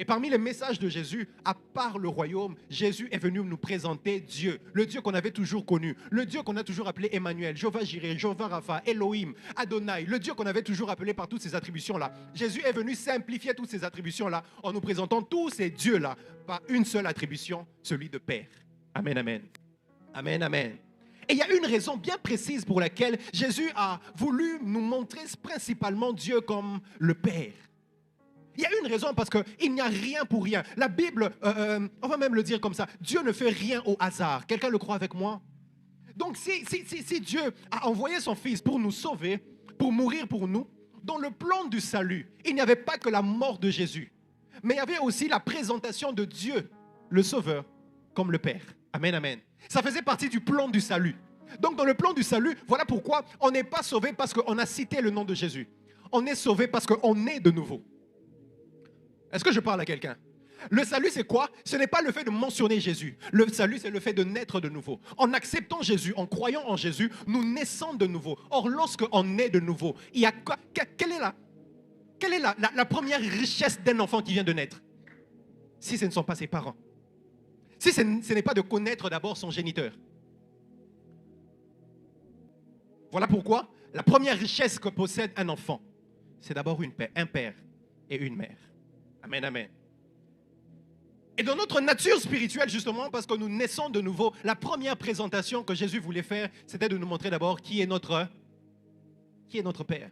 Et parmi les messages de Jésus, à part le royaume, Jésus est venu nous présenter Dieu, le Dieu qu'on avait toujours connu, le Dieu qu'on a toujours appelé Emmanuel, Jéhovah Jireh, Jéhovah Rapha, Elohim, Adonai, le Dieu qu'on avait toujours appelé par toutes ces attributions-là. Jésus est venu simplifier toutes ces attributions-là en nous présentant tous ces dieux-là par une seule attribution, celui de Père. Amen, amen. Amen, amen. Et il y a une raison bien précise pour laquelle Jésus a voulu nous montrer principalement Dieu comme le Père. Il y a une raison parce qu'il n'y a rien pour rien. La Bible, on va même le dire comme ça, Dieu ne fait rien au hasard. Quelqu'un le croit avec moi? Donc si Dieu a envoyé son Fils pour nous sauver, pour mourir pour nous, dans le plan du salut, il n'y avait pas que la mort de Jésus, mais il y avait aussi la présentation de Dieu, le Sauveur, comme le Père. Amen, amen. Ça faisait partie du plan du salut. Donc dans le plan du salut, voilà pourquoi on n'est pas sauvé parce qu'on a cité le nom de Jésus. On est sauvé parce qu'on est de nouveau. Est-ce que je parle à quelqu'un? Le salut, c'est quoi? Ce n'est pas le fait de mentionner Jésus. Le salut, c'est le fait de naître de nouveau. En acceptant Jésus, en croyant en Jésus, nous naissons de nouveau. Or, lorsqu'on est de nouveau, il y a quoi? Quelle est la première richesse d'un enfant qui vient de naître? Si ce ne sont pas ses parents. Si ce n'est pas de connaître d'abord son géniteur. Voilà pourquoi la première richesse que possède un enfant, c'est d'abord un père et une mère. Amen, amen. Et dans notre nature spirituelle, justement, parce que nous naissons de nouveau, la première présentation que Jésus voulait faire, c'était de nous montrer d'abord qui est notre Père.